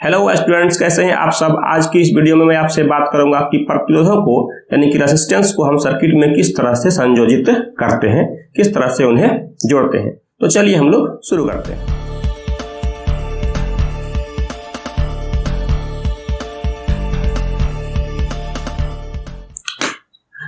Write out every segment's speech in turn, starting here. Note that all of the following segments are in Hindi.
हेलो स्टूडेंट्स, कैसे हैं आप सब। आज की इस वीडियो में मैं आपसे बात करूंगा कि प्रतिरोधों को यानी कि रेजिस्टेंस को हम सर्किट में किस तरह से संयोजित करते हैं, किस तरह से उन्हें जोड़ते हैं। तो चलिए हम लोग शुरू करते हैं।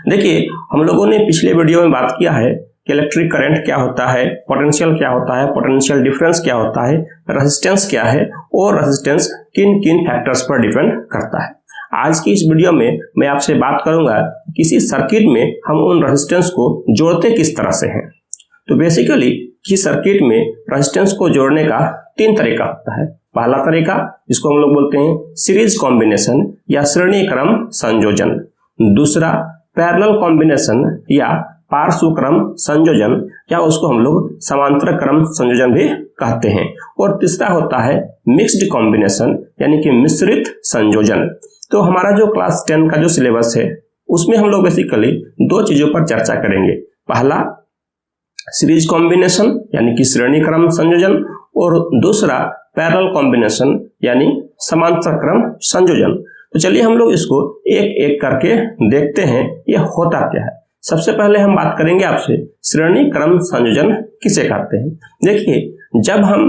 देखिए, हम लोगों ने पिछले वीडियो में बात किया है कि इलेक्ट्रिक करंट क्या होता है, पोटेंशियल क्या होता है, पोटेंशियल डिफरेंस क्या होता है, रेजिस्टेंस क्या है और रेजिस्टेंस किन किन फैक्टर्स पर डिपेंड करता है। आज की इस वीडियो में मैं आपसे बात करूंगा किसी सर्किट में हम उन रेजिस्टेंस को जोड़ते किस तरह से हैं। तो बेसिकली किसी सर्किट में रेजिस्टेंस को जोड़ने का 3 तरीका होता है। पहला तरीका, जिसको हम लोग बोलते हैं सीरीज कॉम्बिनेशन या श्रेणी क्रम संयोजन। दूसरा पैरेलल कॉम्बिनेशन या पार्श्वक्रम संयोजन, या उसको हम लोग समांतर क्रम संयोजन भी कहते हैं। और तीसरा होता है मिक्स्ड कॉम्बिनेशन यानी कि मिश्रित संयोजन। तो हमारा जो क्लास 10 का जो सिलेबस है उसमें हम लोग बेसिकली 2 चीजों पर चर्चा करेंगे। पहला सीरीज कॉम्बिनेशन यानी कि श्रेणी क्रम संयोजन, और दूसरा पैरेलल कॉम्बिनेशन यानी समांतर क्रम संयोजन। तो चलिए हम लोग इसको एक एक करके देखते हैं ये होता क्या है। सबसे पहले हम बात करेंगे आपसे श्रेणी क्रम संयोजन किसे कहते हैं। देखिए, जब हम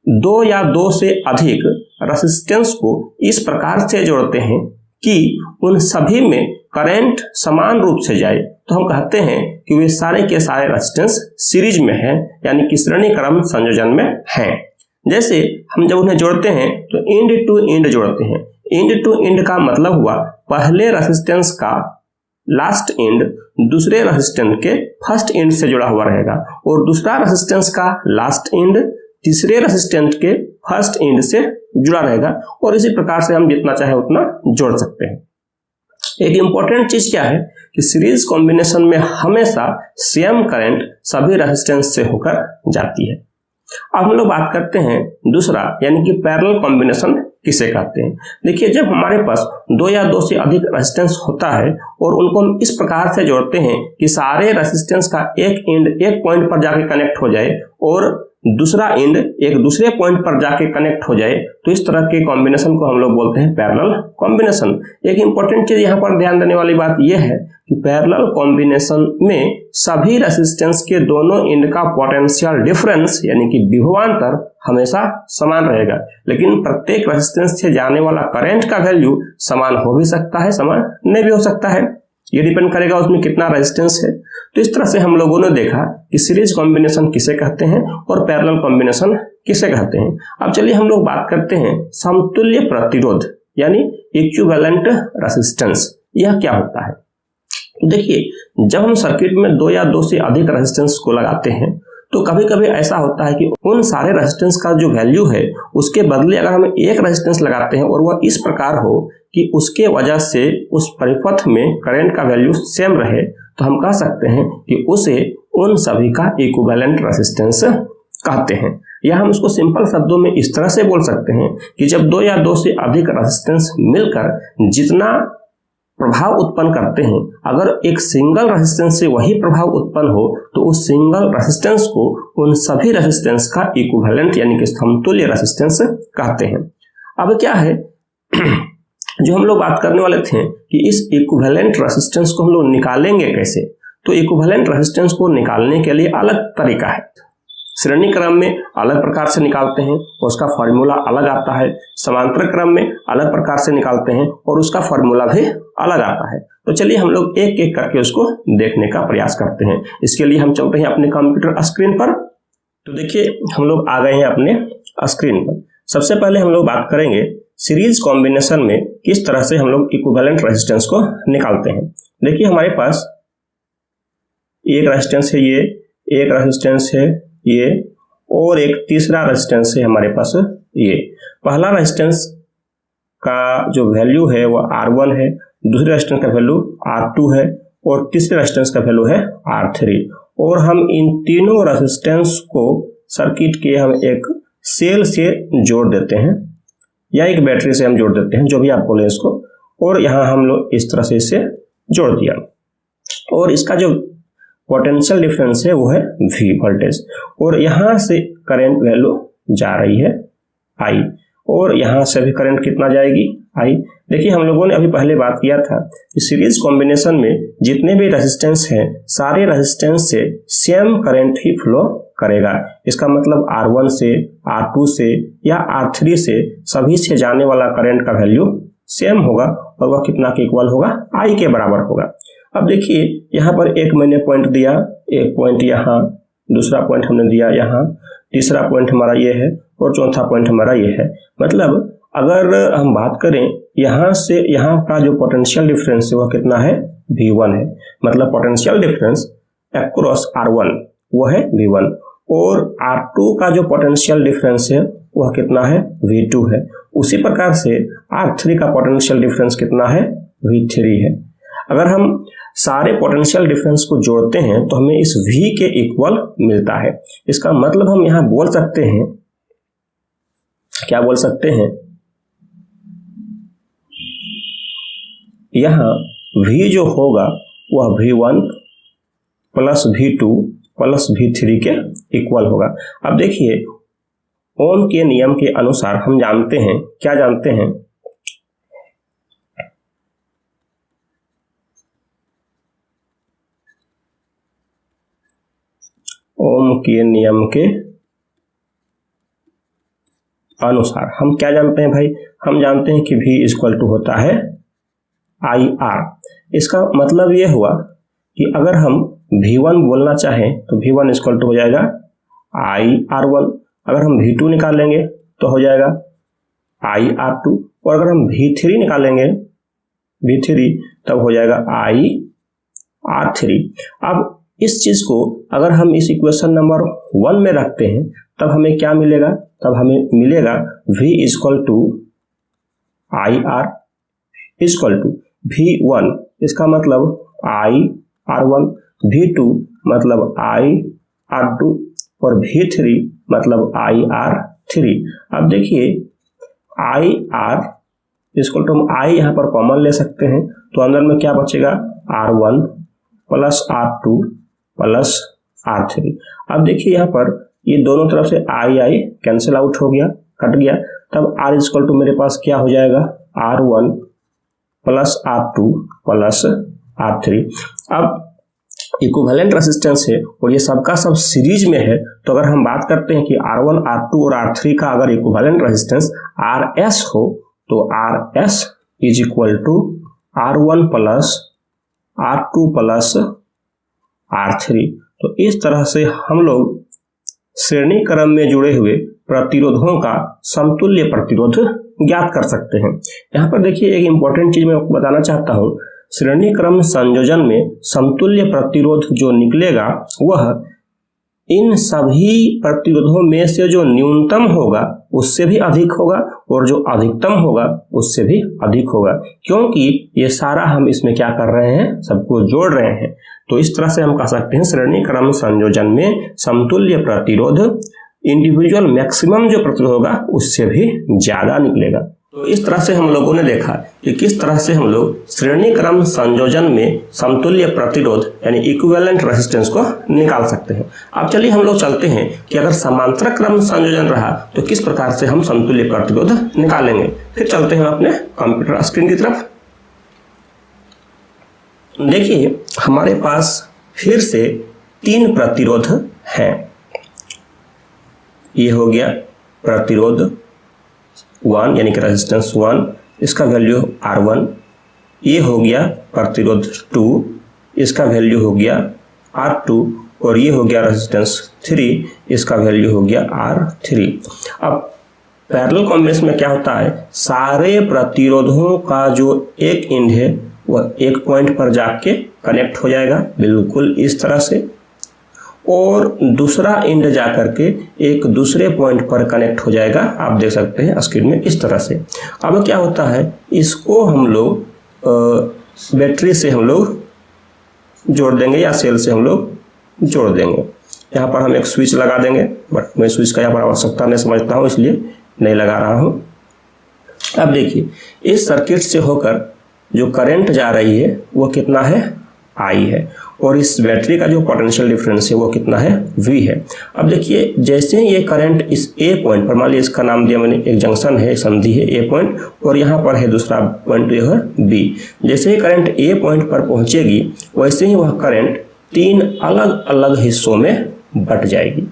2 या 2 से अधिक रेजिस्टेंस को इस प्रकार से जोड़ते हैं कि उन सभी में करंट समान रूप से जाए, तो हम कहते हैं कि वे सारे के सारे रेजिस्टेंस सीरीज में हैं यानी कि श्रेणी क्रम संयोजन में हैं। जैसे हम जब उन्हें जोड़ते हैं तो इंड टू इंड जोड़ते हैं। इंड टू इंड का मतलब हुआ पहले रेजिस्टेंस का लास्ट इंड दूसरे रेजिस्टेंस के फर्स्ट इंड से जुड़ा हुआ रहेगा, और दूसरा रेजिस्टेंस का लास्ट इंड तीसरे रेजिस्टेंस के फर्स्ट इंड से जुड़ा रहेगा, और इसी प्रकार से हम जितना चाहे उतना जोड़ सकते हैं। एक इंपॉर्टेंट चीज क्या है कि सीरीज कॉम्बिनेशन में हमेशा सेम करंट सभी रेजिस्टेंस से होकर जाती है। अब हम लोग बात करते हैं दूसरा यानी कि पैरेलल कॉम्बिनेशन किसे कहते हैं। देखिए, जब हमारे पास 2 या 2 से अधिक रेजिस्टेंस होता है और उनको हम इस प्रकार से जोड़ते हैं कि सारे रेजिस्टेंस का एक इंड एक पॉइंट पर जाके कनेक्ट हो जाए और दूसरा इंड एक दूसरे पॉइंट पर जाके कनेक्ट हो जाए, तो इस तरह के कॉम्बिनेशन को हम लोग बोलते हैं पैरेलल कॉम्बिनेशन। एक इंपॉर्टेंट चीज यहाँ पर ध्यान देने वाली बात यह है कि पैरेलल कॉम्बिनेशन में सभी रेजिस्टेंस के दोनों इंड का पोटेंशियल डिफरेंस यानी कि विभवांतर हमेशा समान रहेगा, लेकिन प्रत्येक रेजिस्टेंस से जाने वाला करंट का वैल्यू समान हो भी सकता है, समान नहीं भी हो सकता है। ये डिपेंड करेगा उसमें कितना रेजिस्टेंस है। तो इस तरह से हम लोगों ने देखा कि सीरीज कॉम्बिनेशन किसे कहते हैं और पैरेलल कॉम्बिनेशन किसे कहते हैं। अब चलिए हम लोग बात करते हैं समतुल्य प्रतिरोध यानी इक्विवेलेंट रेजिस्टेंस। यह क्या होता है। देखिए, जब हम सर्किट में 2 या 2 से अधिक रेजिस्टेंस को लगाते हैं तो कभी कभी ऐसा होता है कि उन सारे रेजिस्टेंस का जो वैल्यू है उसके बदले अगर हम एक रेजिस्टेंस लगाते हैं और वह इस प्रकार हो कि उसके वजह से उस परिपथ में करंट का वैल्यू सेम रहे, तो हम कह सकते हैं कि उसे उन सभी का इक्विवेलेंट रेजिस्टेंस कहते हैं। या हम उसको सिंपल शब्दों में इस तरह से बोल सकते हैं कि जब 2 या 2 से अधिक रेजिस्टेंस मिलकर जितना प्रभाव उत्पन्न करते हैं, अगर एक सिंगल रेजिस्टेंस से वही प्रभाव उत्पन्न हो तो उस सिंगल रेजिस्टेंस को उन सभी रेजिस्टेंस का इक्विवेलेंट यानी कि समतुल्य रेजिस्टेंस कहते हैं। अब क्या है जो हम लोग बात करने वाले थे कि इस इक्विवेलेंट रेजिस्टेंस को हम लोग निकालेंगे कैसे। तो इक्विवेलेंट रेजिस्टेंस को निकालने के लिए अलग तरीका है। श्रेणी क्रम में अलग प्रकार से निकालते हैं और उसका फॉर्मूला अलग आता है, समांतर क्रम में अलग प्रकार से निकालते हैं और उसका फॉर्मूला भी अलग आता है। तो चलिए हम लोग एक एक करके उसको देखने का प्रयास करते हैं। इसके लिए हम चलते हैं अपने कंप्यूटर स्क्रीन पर। तो देखिए, हम लोग आ गए हैं अपने स्क्रीन पर। सबसे पहले हम लोग बात करेंगे सीरीज कॉम्बिनेशन में किस तरह से हम लोग इक्विवेलेंट रेजिस्टेंस को निकालते हैं। देखिए, हमारे पास एक रेजिस्टेंस है, ये एक रेजिस्टेंस है ये, और एक तीसरा रेजिस्टेंस है हमारे पास ये। पहला रेजिस्टेंस का जो वैल्यू है वो R1 है, दूसरे रेजिस्टेंस का वैल्यू R2 है और तीसरे रेजिस्टेंस का वैल्यू है R3। और हम इन तीनों रेजिस्टेंस को सर्किट के हम एक सेल से जोड़ देते हैं या एक बैटरी से हम जोड़ देते हैं, जो भी आप बोले इसको। और यहाँ हम लोग इस तरह से इसे जोड़ दिया, और इसका जो पोटेंशियल डिफरेंस है वो है V वोल्टेज, और यहाँ से करंट वैल्यू जा रही है I, और यहाँ से भी करंट कितना जाएगी, आई। देखिए हम लोगों ने अभी पहले बात किया था कि सीरीज कॉम्बिनेशन में जितने भी रेजिस्टेंस हैं सारे रेजिस्टेंस से सेम करंट ही फ्लो करेगा। इसका मतलब R1 से, R2 से या R3 से सभी से जाने वाला करंट का वैल्यू सेम होगा और वह कितना के इक्वल होगा, I के बराबर होगा। अब देखिए यहाँ पर एक मैंने पॉइंट दिया, एक पॉइंट यहाँ, दूसरा पॉइंट हमने दिया यहाँ, तीसरा पॉइंट हमारा ये है और चौथा पॉइंट हमारा ये है। मतलब अगर हम बात करें यहाँ से यहाँ का जो पोटेंशियल डिफरेंस है वह कितना है, V1 है। मतलब पोटेंशियल डिफरेंस अक्रॉस R1 वो है V1 और R2 का जो पोटेंशियल डिफरेंस है वह कितना है, V2 है। उसी प्रकार से R3 का पोटेंशियल डिफरेंस कितना है, V3 है। अगर हम सारे पोटेंशियल डिफरेंस को जोड़ते हैं तो हमें इस V के इक्वल मिलता है। इसका मतलब हम यहाँ बोल सकते हैं, क्या बोल सकते हैं, यहाँ V जो होगा वह V1 plus V2 plus V3 के इक्वल होगा। अब देखिए ओम के नियम के अनुसार हम जानते हैं, क्या जानते हैं, ओम के नियम के अनुसार हम क्या जानते हैं भाई, हम जानते हैं कि V इक्वल टू होता है IR। इसका मतलब यह हुआ कि अगर हम V1 बोलना चाहें तो V1 इक्वल टू हो जाएगा IR1। अगर हम V2 निकालेंगे तो हो जाएगा IR2 और अगर हम V3 निकालेंगे V3 तब हो जाएगा IR3। अब इस चीज को अगर हम इस इक्वेशन नंबर 1 में रखते हैं तब हमें क्या मिलेगा, तब हमें मिलेगा V equal to IR equal to V1, इसका मतलब IR1, V2 मतलब IR2 और V3 मतलब IR3। अब देखिए IR इक्वल टू हम I यहाँ पर कॉमन ले सकते हैं तो अंदर में क्या बचेगा, R1 plus R2 plus R3। अब देखिए यहाँ पर ये दोनों तरफ से I कैंसिल आउट हो गया, कट गया, तब R इक्वल टू मेरे पास क्या हो जाएगा, R1 plus R2 plus R3। अब इक्विवेलेंट रेजिस्टेंस है और ये सबका सब सीरीज में है, तो अगर हम बात करते हैं कि R1, R2 और R3 का अगर इक्विवेलेंट रेजिस्टेंस RS हो तो RS is equal to R1 plus R2 plus R3। तो इस तरह से हम लोग श्रेणी क्रम में जुड़े हुए प्रतिरोधों का समतुल्य प्रतिरोध ज्ञात कर सकते हैं। यहाँ पर देखिए एक इंपॉर्टेंट चीज मैं आपको बताना चाहता हूँ, श्रेणी क्रम संयोजन में समतुल्य प्रतिरोध जो निकलेगा वह इन सभी प्रतिरोधों में से जो न्यूनतम होगा उससे भी अधिक होगा और जो अधिकतम होगा उससे भी अधिक होगा, क्योंकि ये सारा हम इसमें क्या कर रहे हैं, सबको जोड़ रहे हैं। तो इस तरह से हम कह सकते हैं श्रेणी क्रम संयोजन में समतुल्य प्रतिरोध इंडिविजुअल मैक्सिमम जो प्रतिरोध होगा उससे भी ज्यादा निकलेगा। तो इस तरह से हम लोगों ने देखा कि किस तरह से हम लोग श्रेणी क्रम संयोजन में समतुल्य प्रतिरोध यानी इक्विवेलेंट रेजिस्टेंस को निकाल सकते हैं। अब चलिए हम लोग चलते हैं कि अगर समांतर क्रम संयोजन रहा तो किस प्रकार से हम समतुल्य प्रतिरोध निकालेंगे। फिर चलते हैं अपने कंप्यूटर स्क्रीन की तरफ। देखिए हमारे पास फिर से 3 प्रतिरोध हैं। ये हो गया प्रतिरोध 1 यानी कि रेजिस्टेंस 1, इसका वैल्यू R1। ये हो गया प्रतिरोध 2, इसका वैल्यू हो गया R2 और ये हो गया रेजिस्टेंस 3, इसका वैल्यू हो गया R3। अब पैरेलल कॉम्बिनेशन में क्या होता है, सारे प्रतिरोधों का जो एक एंड है वह एक पॉइंट पर जाके कनेक्ट हो जाएगा बिल्कुल इस तरह से, और दूसरा एंड जाकर के एक दूसरे पॉइंट पर कनेक्ट हो जाएगा। आप देख सकते हैं स्क्रीन में इस तरह से। अब क्या होता है, इसको हम लोग बैटरी से हम लोग जोड़ देंगे या सेल से हम लोग जोड़ देंगे। यहाँ पर हम एक स्विच लगा देंगे, बट मैं स्विच का यहाँ पर आवश्यकता नहीं समझता हूँ इसलिए नहीं लगा रहा हूँ। अब देखिए इस सर्किट से होकर जो करंट जा रही है वो कितना है, I है और इस बैटरी का जो पोटेंशियल डिफरेंस है वो कितना है, V है। अब देखिए जैसे ये करंट इस A पॉइंट पर, मान लीजिए इसका नाम दिया मैंने, एक जंक्शन है, एक संधि है A पॉइंट और यहाँ पर है दूसरा पॉइंट जो है B। जैसे ही करंट A पॉइंट पर पहुँचेगी वैसे ही वह करंट 3 अलग अलग हिस्सों में बट जाएगी।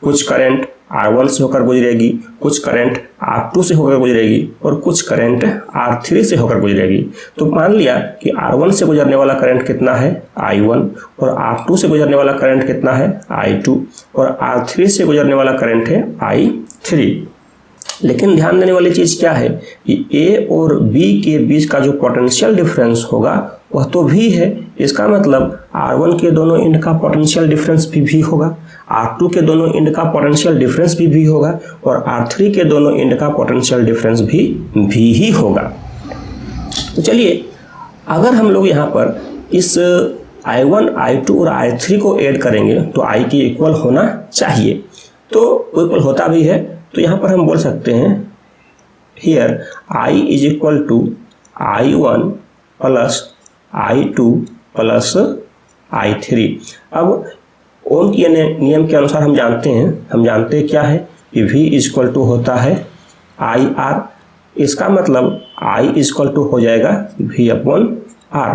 कुछ करंट R1 से होकर गुजरेगी, कुछ करंट R2 से होकर गुजरेगी और कुछ करंट R3 से होकर गुजरेगी। तो मान लिया कि R1 से गुजरने वाला करंट कितना है, I1, और R2 से गुजरने वाला करंट कितना है, I2, और R3 से गुजरने वाला करंट है I3। लेकिन ध्यान देने वाली चीज़ क्या है कि A और B के बीच का जो पोटेंशियल डिफरेंस होगा वह तो V है। इसका मतलब R1 के दोनों एंड का पोटेंशियल डिफरेंस भी V होगा, R2 के दोनों एंड का पोटेंशियल डिफरेंस भी V होगा और R3 के दोनों एंड का पोटेंशियल डिफरेंस भी V ही होगा। तो चलिए अगर हम लोग यहाँ पर इस I1, I2 और I3 को ऐड करेंगे तो I के इक्वल होना चाहिए, तो इक्वल होता भी है। तो यहाँ पर हम बोल सकते हैं here I is equal to I1 plus I2 plus I3। अब ओम के नियम के अनुसार हम जानते हैं क्या है कि V इज इक्वल टू होता है IR। इसका मतलब I इज इक्वल टू हो जाएगा V अपॉन R।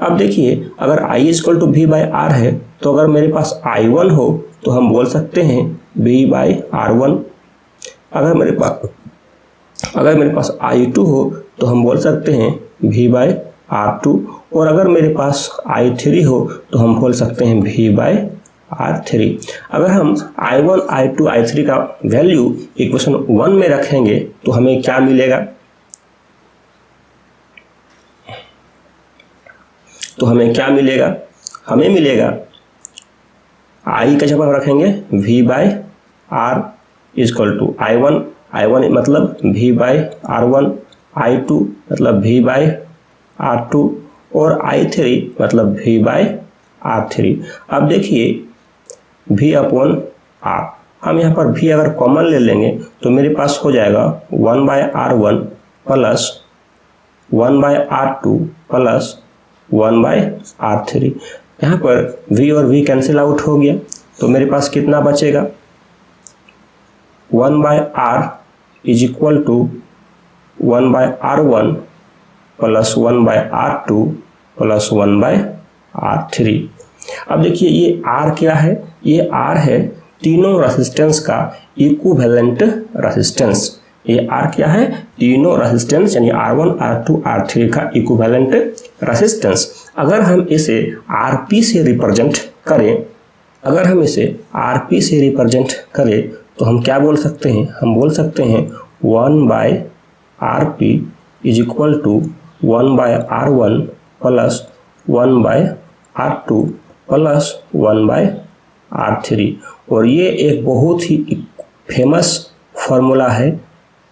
अब देखिए अगर I is equal to V by R है तो अगर मेरे पास I1 हो तो हम बोल सकते हैं V बाई R1। अगर मेरे पास I2 हो तो हम बोल सकते हैं V बाई R2, और अगर मेरे पास I3 हो तो हम बोल सकते हैं V बाई R3। अगर हम I1, I2, I3 का वैल्यू इक्वेशन 1 में रखेंगे तो हमें क्या मिलेगा, हमें मिलेगा I का जब हम रखेंगे V by R is equal to I1 मतलब V बाई R1, I2 मतलब V बाई R2 और I3 मतलब V बाई R3। अब देखिए V अपॉन R, हम यहाँ पर V अगर कॉमन ले लेंगे तो मेरे पास हो जाएगा 1 by R1 plus 1 by R2 plus 1 by R3। यहाँ पर V और V कैंसिल आउट हो गया तो मेरे पास कितना बचेगा, 1 by R is equal to 1 by R1 plus 1 by R2 plus 1 by R3। अब देखिए ये R क्या है, ये R है तीनों रेजिस्टेंस का इक्विवेलेंट रेजिस्टेंस। ये R क्या है, तीनों रेजिस्टेंस यानी R1, R2, R3 का इक्विवेलेंट रेजिस्टेंस। अगर हम इसे RP से रिप्रेजेंट करें, तो हम क्या बोल सकते हैं, हम बोल सकते हैं 1 by RP is equal to 1 by R1 plus 1 by R2 plus 1 by R3। और ये एक बहुत ही फेमस फॉर्मूला है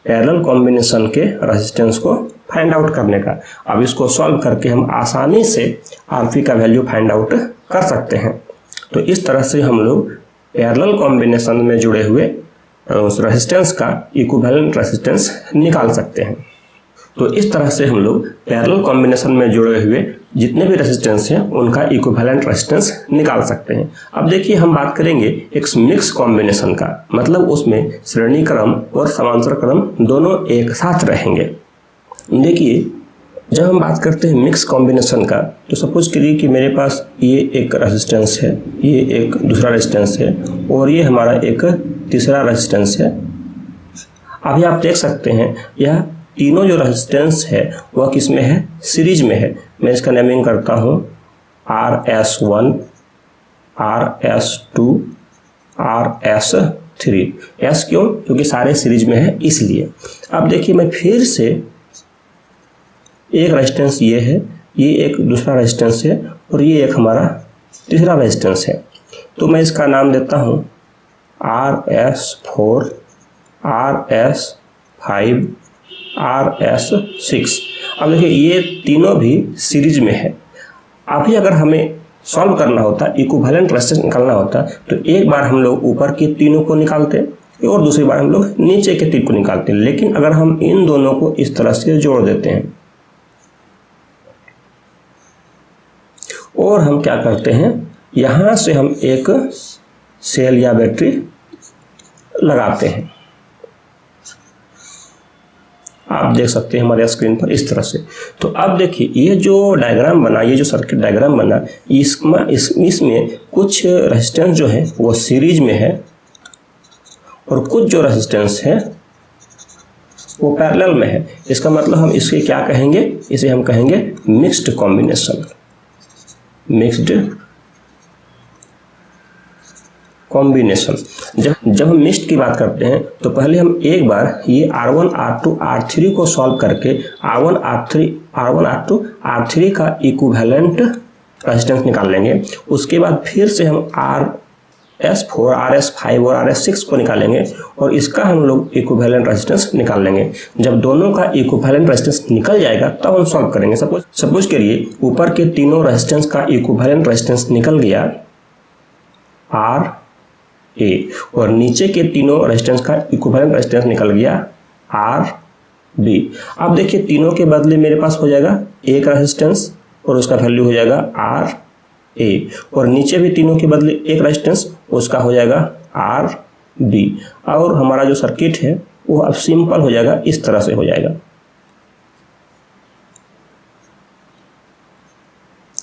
पैरेलल कॉम्बिनेशन के रेजिस्टेंस को फाइंड आउट करने का। अब इसको सॉल्व करके हम आसानी से RP का वैल्यू फाइंड आउट कर सकते हैं। तो इस तरह से हम लोग पैरेलल कॉम्बिनेशन में जुड़े हुए उस रेजिस्टेंस का इक्विवेलेंट रेजिस्टेंस निकाल सकते हैं। तो इस तरह से हम लोग पैरेलल कॉम्बिनेशन में जुड़े हुए जितने भी रेजिस्टेंस हैं उनका इक्विवेलेंट रेजिस्टेंस निकाल सकते हैं। अब देखिए हम बात करेंगे एक मिक्स कॉम्बिनेशन का, मतलब उसमें श्रेणी क्रम और समांतर क्रम दोनों एक साथ रहेंगे। देखिए जब हम बात करते हैं मिक्स कॉम्बिनेशन का, तो सपोज करिए कि मेरे पास ये एक रेजिस्टेंस है, ये एक दूसरा रेजिस्टेंस है और ये हमारा एक तीसरा रेजिस्टेंस है। अभी आप देख सकते हैं यह तीनों जो रेजिस्टेंस है वह किस में है, सीरीज में है। मैं इसका नेमिंग करता हूँ RS1, RS2, RS3। S क्यों, क्योंकि सारे सीरीज में है इसलिए। अब देखिए मैं फिर से एक रेजिस्टेंस ये है, ये एक दूसरा रेजिस्टेंस है और ये एक हमारा तीसरा रेजिस्टेंस है। तो मैं इसका नाम देता हूँ RS4, RS5, RS6। अब देखिए ये तीनों भी सीरीज में है। अभी अगर हमें सॉल्व करना होता, इक्विवेलेंट रेजिस्टेंस निकालना होता, तो एक बार हम लोग ऊपर के तीनों को निकालते और दूसरी बार हम लोग नीचे के तीन को निकालते। लेकिन अगर हम इन दोनों को इस तरह से जोड़ देते हैं और हम क्या करते हैं, यहाँ से हम एक सेल या बैटरी लगाते हैं। आप देख सकते हैं हमारे स्क्रीन पर इस तरह से। तो अब देखिए ये जो डायग्राम बना, ये जो सर्किट डायग्राम बना, इसमें कुछ रेजिस्टेंस जो है वो सीरीज में है और कुछ जो रेजिस्टेंस है वो पैरेलल में है। इसका मतलब हम इसे क्या कहेंगे, इसे हम कहेंगे मिक्स्ड कॉम्बिनेशन। Mixed combination. जब हम मिक्स्ड की बात करते हैं तो पहले हम एक बार ये R1 R2 R3 को सॉल्व करके R1 R2 R3 का इक्विवेलेंट रेजिस्टेंस निकाल लेंगे। उसके बाद फिर से हम RS4 RS5 और RS6 को निकालेंगे और इसका हम लोग इक्विवेलेंट रेजिस्टेंस निकाल लेंगे। जब दोनों का इक्विवेलेंट रेजिस्टेंस निकल जाएगा तब हम सॉल्व करेंगे। सपोज करिए ऊपर के तीनों रेजिस्टेंस का इक्विवेलेंट रेजिस्टेंस निकल गया RA और नीचे के तीनों रेजिस्टेंस का इक्विवेलेंट रेजिस्टेंस निकल गया RB। अब देखिए तीनों के बदले मेरे पास हो जाएगा एक रेजिस्टेंस और उसका वैल्यू हो जाएगा RA और नीचे भी तीनों के बदले एक रेजिस्टेंस, उसका हो जाएगा RB। और हमारा जो सर्किट है वो अब सिंपल हो जाएगा, इस तरह से हो जाएगा,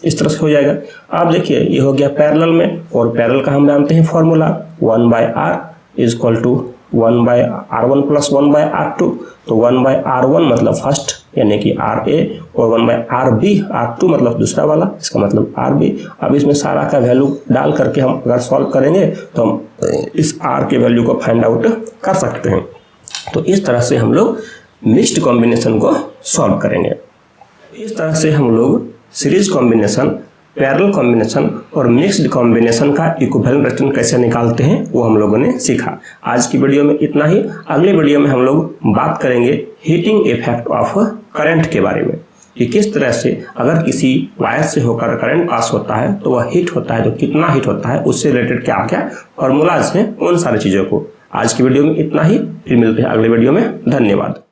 इस तरह से हो जाएगा। आप देखिए ये हो गया पैरेलल में, और पैरेलल का हम जानते हैं formula 1/R equal to 1/R1 plus 1/R2। तो 1/R1 मतलब फर्स्ट यानी कि RA और 1/RB R2 मतलब दूसरा वाला, इसका मतलब RB। अब इसमें सारा का वैल्यू डाल करके हम अगर सॉल्व करेंगे तो हम इस R के वैल्यू को फाइंड आउट कर सकते हैं। तो इस तरह से हम लोग मिक्स्ड कॉम्बिनेशन को सॉल्व करेंगे। इस तरह से हम लोग सीरीज कॉम्बिनेशन, पैरेलल कॉम्बिनेशन और मिक्स्ड कॉम्बिनेशन का इक्विवेलेंट रेजिस्टेंस कैसे निकालते हैं वो हम लोगों ने सीखा। आज की वीडियो में इतना ही। अगले वीडियो में हम लोग बात करेंगे हीटिंग इफेक्ट ऑफ करंट के बारे में, कि किस तरह से अगर किसी वायर से होकर करंट पास होता है तो वह हीट होता है, तो कितना हीट होता है, उससे रिलेटेड क्या क्या फॉर्मूलाज हैं, उन सारी चीज़ों को। आज की वीडियो में इतना ही, फिर मिलते हैं अगले वीडियो में। धन्यवाद।